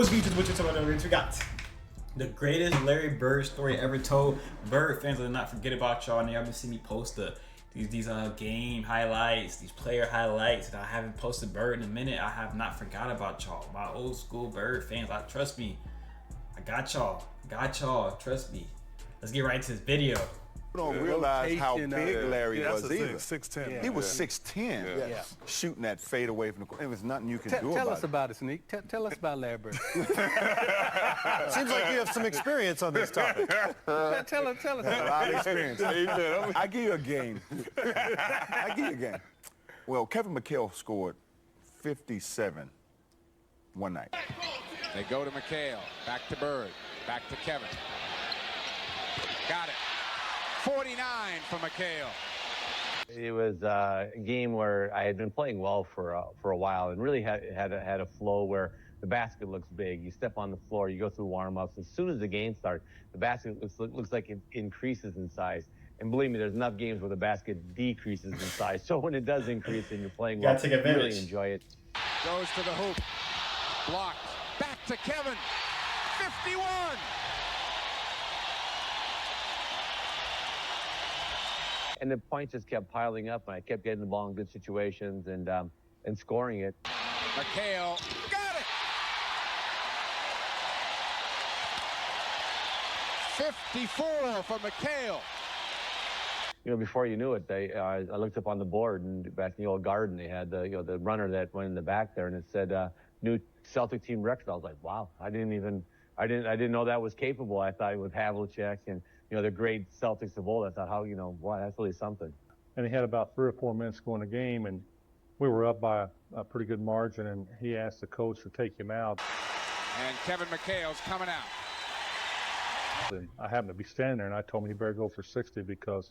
What's good, what you talking about? We got the greatest Larry Bird story ever told. Bird fans will not forget about y'all. And y'all been seeing me post these game highlights, these player highlights, and I haven't posted Bird in a minute. I have not forgot about y'all. My old school Bird fans, trust me. I got y'all. Trust me. Let's get right into this video. You don't realize how big Larry was either. 6'10". Yeah. He was 6'10", shooting that fade away from the corner. There was nothing you could do about it. Tell us about it, Sneak. Tell us about Larry Bird. Seems like you have some experience on this topic. Tell us. A lot of experience. I give you a game. Well, Kevin McHale scored 57 one night. They go to McHale, back to Bird, back to Kevin. Got it. 49 for McHale. It was a game where I had been playing well for a while and really had a flow where the basket looks big. You step on the floor, you go through warm-ups. As soon as the game starts, the basket looks like it increases in size. And believe me, there's enough games where the basket decreases in size. So when it does increase and you're playing well, you really enjoy it. Goes to the hoop. Blocked. Back to Kevin. 51. And the points just kept piling up, and I kept getting the ball in good situations and scoring it. McHale got it. 54 for McHale. You know, before you knew it, I looked up on the board, and back in the old Garden, they had the runner that went in the back there, and it said new Celtic team record. I was like, wow, I didn't know that was capable. I thought with Havlicek and the great Celtics of old, I thought, wow, that's really something. And he had about 3 or 4 minutes to go in the game, and we were up by a pretty good margin, and he asked the coach to take him out. And Kevin McHale's coming out. And I happened to be standing there, and I told him he better go for 60 because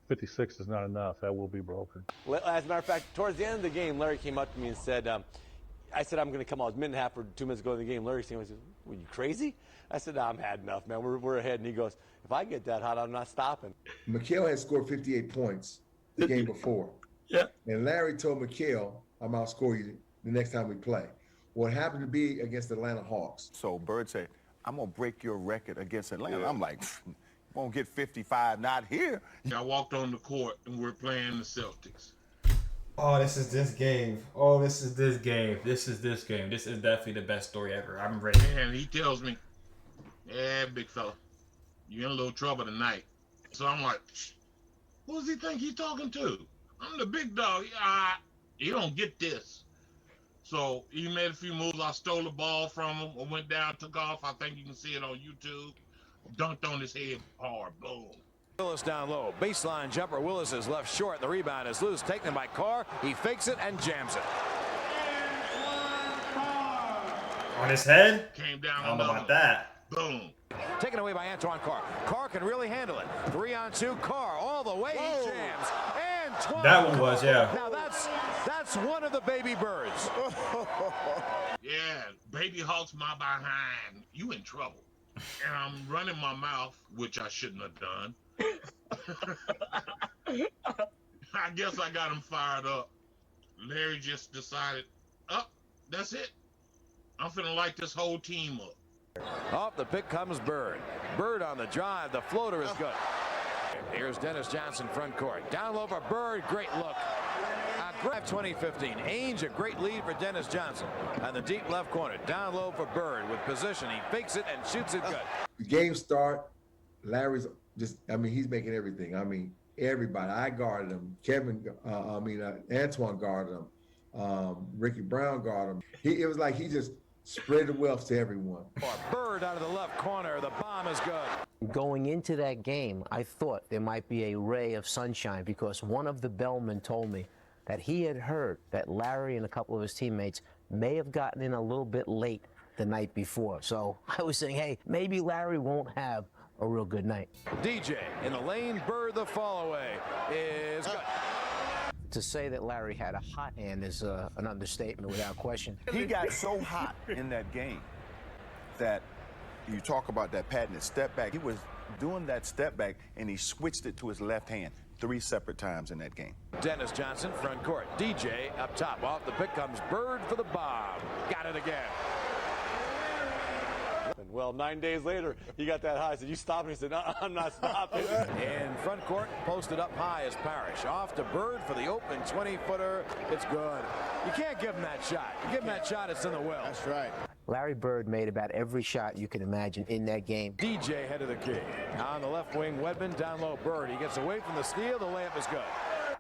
56 is not enough. That will be broken. Well, as a matter of fact, towards the end of the game, Larry came up to me and said, I said, I'm going to come out. It was a minute and a half or 2 minutes ago in the game. Larry said, were you crazy? I said, no, I'm had enough, man. We're ahead. And he goes, if I get that hot, I'm not stopping. McHale had scored 58 points the game before. Yeah. And Larry told McHale, I'm going to outscore you the next time we play. What happened to be against the Atlanta Hawks. So Bird said, I'm going to break your record against Atlanta. Yeah. I'm like, won't get 55, not here. I walked on the court and we're playing the Celtics. Oh, this is this game. This is definitely the best story ever. I'm ready. And he tells me, yeah, big fella, you're in a little trouble tonight. So I'm like, who does he think he's talking to? I'm the big dog. You don't get this. So he made a few moves. I stole the ball from him. I went down, took off. I think you can see it on YouTube. Dunked on his head hard. Boom. Willis down low. Baseline jumper. Willis is left short. The rebound is loose. Taken by Carr. He fakes it and jams it. On his head? Came down. I don't know about that. Boom. Taken away by Antoine Carr. Carr can really handle it. 3-on-2. Carr all the way. He jams. Antoine. That one was, yeah. Now that's one of the baby Birds. Yeah, baby Hawks my behind. You in trouble. And I'm running my mouth, which I shouldn't have done. I guess I got him fired up. Larry just decided, that's it. I'm finna light this whole team up. Off the pick comes Bird. Bird on the drive. The floater is good. Here's Dennis Johnson front court. Down low for Bird. Great look. Grab 2015. Ainge, a great lead for Dennis Johnson. On the deep left corner. Down low for Bird with position. He fakes it and shoots it good. The game start, Larry's he's making everything. Everybody. I guarded him. Antoine guarded him. Ricky Brown guarded him. It was like he just spread the wealth to everyone. Bird out of the left corner. The bomb is good. Going into that game, I thought there might be a ray of sunshine because one of the bellmen told me that he had heard that Larry and a couple of his teammates may have gotten in a little bit late the night before. So I was saying, hey, maybe Larry won't have a real good night. DJ in the lane. Bird the fall away is good. To say that Larry had a hot hand is an understatement without question. He got so hot in that game that you talk about that patented step back. He was doing that step back and he switched it to his left hand 3 separate times in that game. Dennis Johnson front court. DJ up top. Off the pick comes Bird for the bomb. Got it again. Well, 9 days later, he got that high. I said, you stopping? He said, no, I'm not stopping. In front court, posted up high is Parrish. Off to Bird for the open 20-footer. It's good. You can't give him that shot. You give him that shot, it's in the well. That's right. Larry Bird made about every shot you can imagine in that game. DJ head of the key. On the left wing, Wedman, down low, Bird. He gets away from the steal. The layup is good.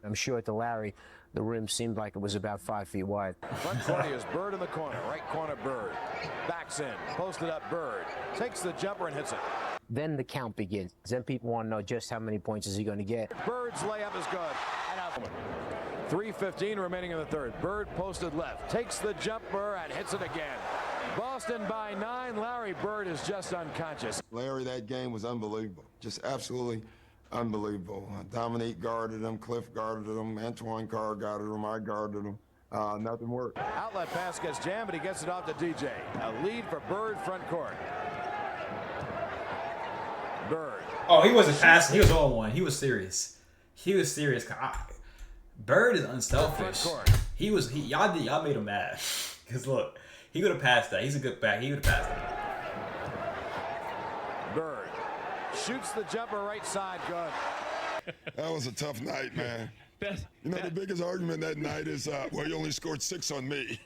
I'm sure to Larry, the rim seemed like it was about 5 feet wide. Front court is Bird in the corner. Right corner, Bird. Backs in. Posted up, Bird. Takes the jumper and hits it. Then the count begins. Then people want to know just how many points is he going to get. Bird's layup is good. 3:15 remaining in the third. Bird posted left. Takes the jumper and hits it again. Boston by 9. Larry Bird is just unconscious. Larry, that game was unbelievable. Just absolutely unbelievable. Dominique guarded him. Cliff guarded him. Antoine Carr guarded him. I guarded him. Nothing worked. Outlet pass gets jammed, but he gets it off to DJ. A lead for Bird front court. Bird. Oh, he wasn't passing. He was on one. He was serious. He was serious. Bird is unselfish. Y'all made him mad. Cause look, he would have passed that. He's a good back. He would have passed that. Bird shoots the jumper right side. Good. That was a tough night, man. The biggest argument that night is, well, you only scored 6 on me.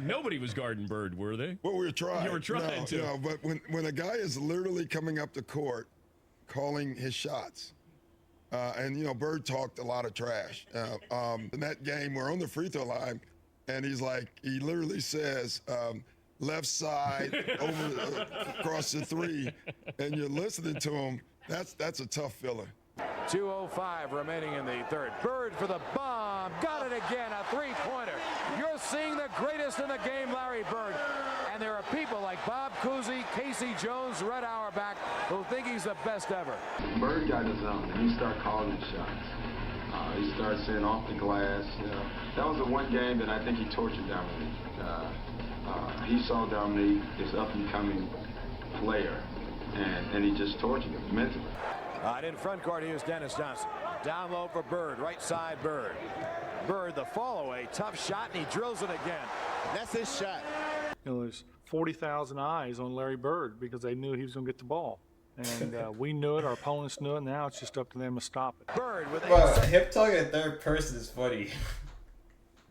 Nobody was guarding Bird, were they? Well, we were trying. You were trying to. But when a guy is literally coming up the court, calling his shots, and Bird talked a lot of trash. In that game, we're on the free throw line, and he literally says, left side over across the 3, and you're listening to him. That's a tough feeling. 2:05 remaining in the third. Bird for the bomb. Got it again. A three-pointer. You're seeing the greatest in the game, Larry Bird. And there are people like Bob Cousy, Casey Jones, Red Auerbach, who think he's the best ever. Bird got his own, and he started calling his shots. He started saying off the glass. That was the one game that I think he tortured Dominique. He saw Dominique, this up-and-coming player, and he just tortured him mentally. In front court, here's Dennis Johnson. Down low for Bird. Right side, Bird. Bird, the follow-away. Tough shot, and he drills it again. That's his shot. There's 40,000 eyes on Larry Bird because they knew he was going to get the ball. And we knew it. Our opponents knew it. Now it's just up to them to stop it. Bird with him talking in third person is funny.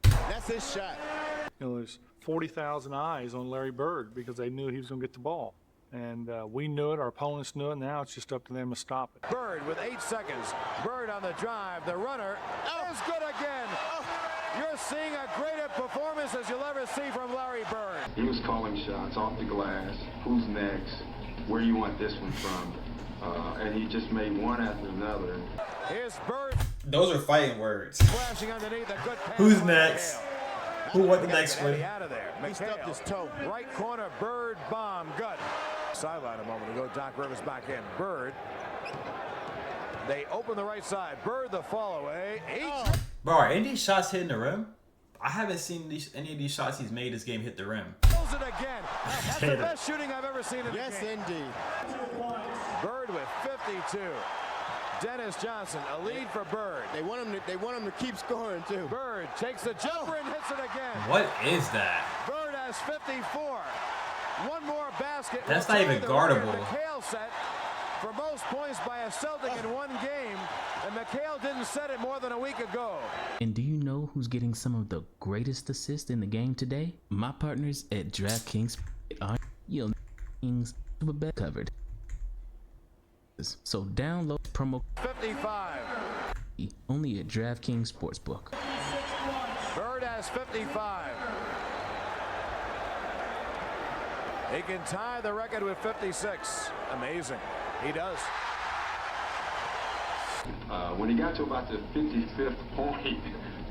That's his shot. There's 40,000 eyes on Larry Bird because they knew he was going to get the ball. And we knew it, our opponents knew it, now it's just up to them to stop it. Bird with 8 seconds. Bird on the drive. The runner is good again. You're seeing a greater performance as you'll ever see from Larry Bird. He was calling shots off the glass. Who's next? Where you want this one from? And he just made one after another. Here's Bird. Those are fighting words. Flashing underneath a good pass. Who's next? Who won the next one? Out of there. He stubbed his toe. Right corner, Bird, bomb, good. Sideline a moment ago. Doc Rivers back in. Bird. They open the right side. Bird the follow-away. Bro, are any of these shots hitting the rim? I haven't seen any of these shots he's made this game hit the rim. Pulls it again. That's the best shooting I've ever seen in the game. Yes, indeed. Bird with 52. Dennis Johnson, a lead for Bird. They want him to keep scoring too. Bird takes the jumper and hits it again. What is that? Bird has 54. One more basket. That's not even guardable. McHale set for most points by a Celtic in one game, and McHale didn't set it more than a week ago. And do you know who's getting some of the greatest assists in the game today? My partners at DraftKings are Kings covered. So download promo 55. Only at DraftKings Sportsbook. Bird has 55. He can tie the record with 56. Amazing. He does. When he got to about the 55th point,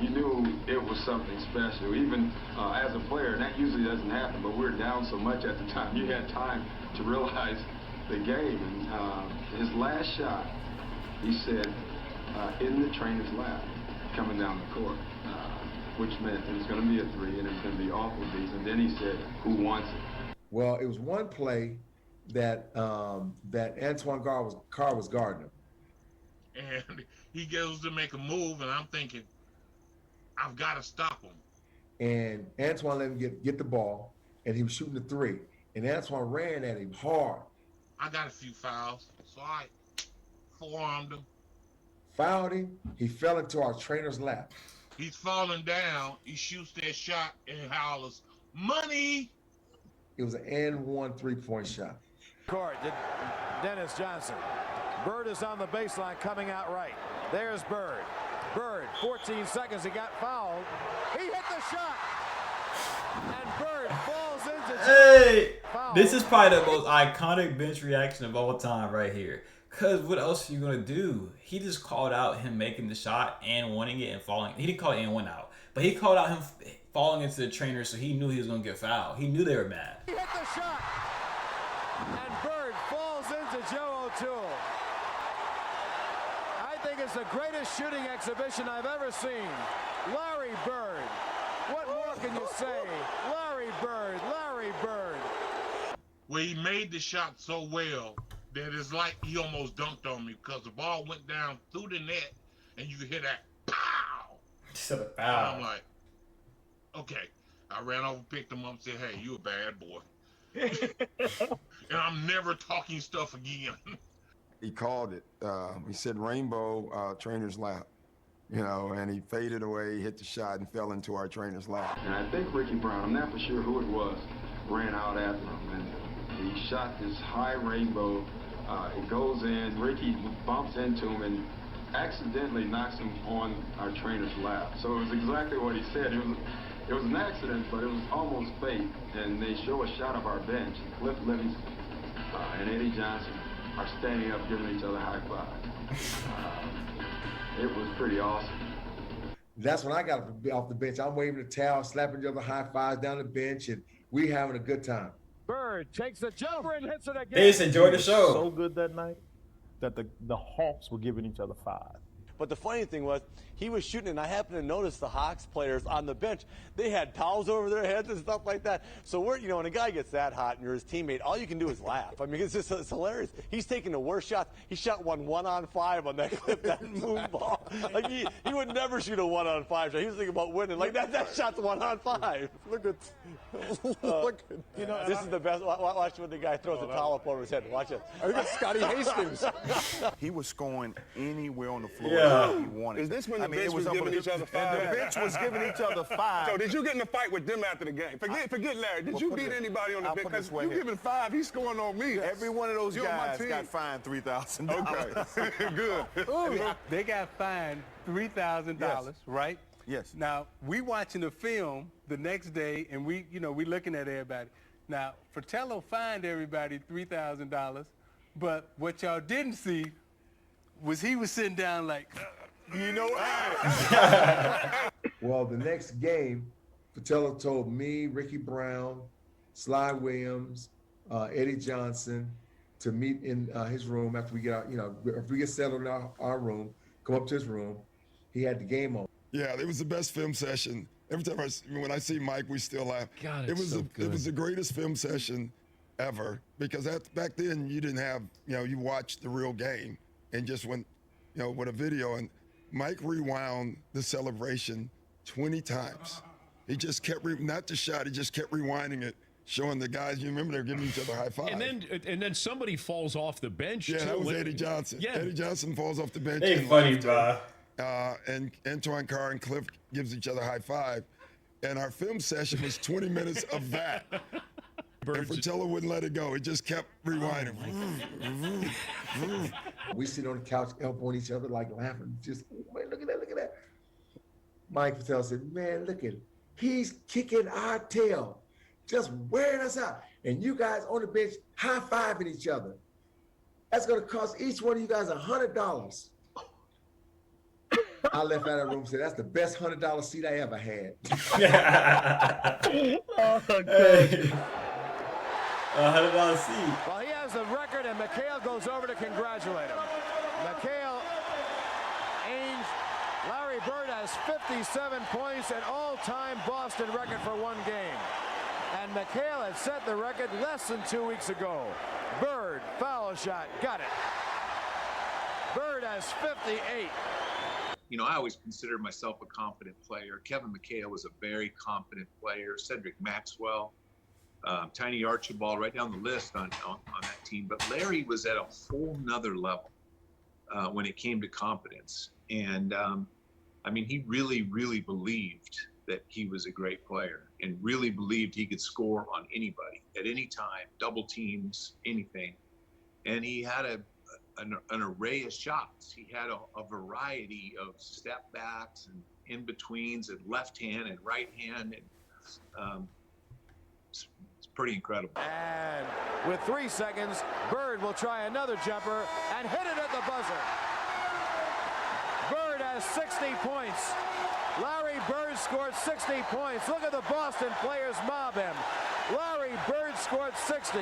you knew it was something special. Even as a player, and that usually doesn't happen, but we were down so much at the time, you had time to realize the game. And his last shot, he said, in the trainer's lap, coming down the court, which meant it was going to be a 3 and it was going to be off of these. And then he said, who wants it? Well, it was one play that Antoine Carr was guarding him. And he goes to make a move, and I'm thinking, I've got to stop him. And Antoine let him get the ball, and he was shooting the 3. and Antoine ran at him hard. I got a few fouls, so I forearmed him. Fouled him. He fell into our trainer's lap. He's falling down. He shoots that shot and hollers, "Money!" It was an N1 3-point shot. Court, Dennis Johnson. Bird is on the baseline coming out right. There's Bird. Bird, 14 seconds, he got fouled. He hit the shot. And Bird falls into Hey, foul. this is probably the most iconic bench reaction of all time right here. Because what else are you going to do? He just called out him making the shot and winning it and falling. He didn't call it and one out, but he called out him falling into the trainer, so he knew he was going to get fouled. He knew they were mad. He hit the shot. And Bird falls into Joe O'Toole. I think it's the greatest shooting exhibition I've ever seen. Larry Bird. What more can you say? Larry Bird, Larry Bird. Where he made the shot so well that it's like he almost dunked on me because the ball went down through the net and you could hear that pow. Just a And foul. I'm like, okay. I ran over, picked him up, and said, "Hey, you a bad boy." And I'm never talking stuff again. He called it. He said rainbow trainer's lap, and he faded away, hit the shot, and fell into our trainer's lap. And I think Ricky Brown, I'm not for sure who it was, ran out after him. And he shot this high rainbow. It goes in. Ricky bumps into him and accidentally knocks him on our trainer's lap. So it was exactly what he said. It was an accident, but it was almost fate. And they show a shot of our bench. Cliff Livingston and Eddie Johnson are standing up giving each other high fives. It was pretty awesome. That's when I got off the bench. I'm waving the towel, slapping each other high fives down the bench, and we having a good time. Bird takes the jumper and hits it again. They just enjoyed the show. So good that night that the Hawks were giving each other five. But the funny thing was, he was shooting, and I happened to notice the Hawks players on the bench. They had towels over their heads and stuff like that. So when a guy gets that hot and you're his teammate, all you can do is laugh. I mean, it's hilarious. He's taking the worst shots. He shot one 1-on-5 on that clip, that moon ball. Like he would never shoot a 1-on-5 shot. He was thinking about winning. Like that shot's 1-on-5. Look at, this is the best. Watch when the guy throws a towel up over his head. Watch it. Look at Scotty Hastings. He was scoring anywhere on the floor Yeah. he wanted. Is this when the bench it was giving each other five? The bench was giving each other five. So did you get in a fight with them after the game? Forget Larry. Did you beat anybody on the bench? Because you giving five, he's scoring on me. Every one of those guys got fined $3,000. Okay, good. They got fined $3,000, right? Yes. Now, we watching the film the next day, and we looking at everybody. Now, Fratello fined everybody $3,000, but what y'all didn't see was he was sitting down like, Well, the next game, Fratello told me, Ricky Brown, Sly Williams, Eddie Johnson to meet in his room after we get out, if we get settled in our room, come up to his room. He had the game on. Yeah, it was the best film session. Every time when I see Mike, we still laugh. God, it was so it was the greatest film session ever because back then you didn't have you watched the real game and just went with a video, and Mike rewound the celebration 20 times. He just kept not the shot, he just kept rewinding it, showing the guys. You remember they're giving each other high five. And then somebody falls off the bench. Yeah, too. that was Eddie Johnson. Yeah. Eddie Johnson falls off the bench. Hey, and funny, laughed. bro. And Antoine Carr and Cliff gives each other high five. And our film session was 20 minutes of that. And Fratello wouldn't let it go. He just kept rewinding. We sit on the couch, elbowing each other, like laughing. Just, man, look at that. Mike Fratello said, man, look at him. He's kicking our tail, just wearing us out. And you guys on the bench high-fiving each other. That's going to cost each one of you guys $100. I left out of the room and said, that's the best $100 seat I ever had. Hey. $100 seat. Well, he has the record, and McHale goes over to congratulate him. McHale, Ainge, Larry Bird has 57 points, an all-time Boston record for one game. And McHale had set the record less than 2 weeks ago. Bird, foul shot, got it. Bird has 58. I always considered myself a confident player. Kevin McHale was a very confident player. Cedric Maxwell. Tiny Archibald, right down the list on that team. But Larry was at a whole nother level when it came to confidence. And I mean, he really, really believed that he was a great player and really believed he could score on anybody at any time, double teams, anything. And he had an array of shots. He had a variety of step backs and in betweens and left hand and right hand. And it's pretty incredible. And with 3 seconds, Bird will try another jumper and hit it at the buzzer. Bird has 60 points. Larry Bird scored 60 points. Look at the Boston players mob him. Larry Bird scored 60.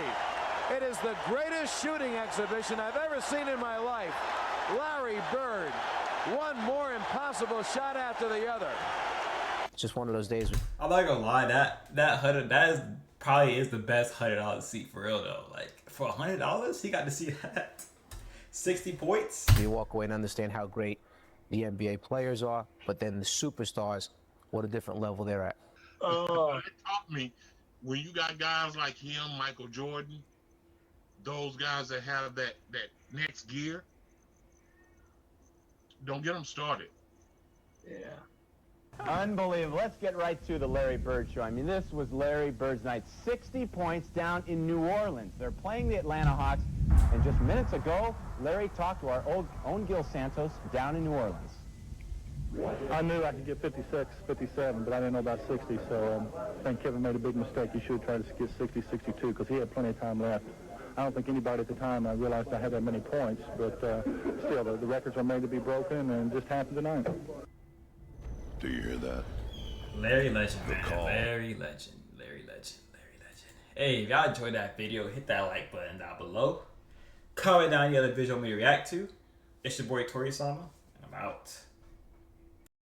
It is the greatest shooting exhibition I've ever seen in my life. Larry Bird, one more impossible shot after the other. Just one of those days. I'm not gonna lie, that probably is the best $100 seat for real though. Like for $100, he got to see that 60 points. You walk away and understand how great the NBA players are, but then the superstars, what a different level they're at. It taught me when you got guys like him, Michael Jordan, those guys that have that next gear, don't get them started. Yeah. Unbelievable. Let's get right to the Larry Bird show. I mean, this was Larry Bird's night. 60 points down in New Orleans. They're playing the Atlanta Hawks. And just minutes ago, Larry talked to our own Gil Santos down in New Orleans. I knew I could get 56, 57, but I didn't know about 60. So I think Kevin made a big mistake. He should have tried to get 60, 62 because he had plenty of time left. I don't think anybody at the time realized I had that many points, but still, the records are made to be broken, and it just happened tonight. Do you hear that? Larry Legend, man. Larry Legend. Larry Legend. Larry Legend. Hey, if y'all enjoyed that video, hit that like button down below. Comment down any other video you want me to react to. It's your boy Torie Sama, and I'm out.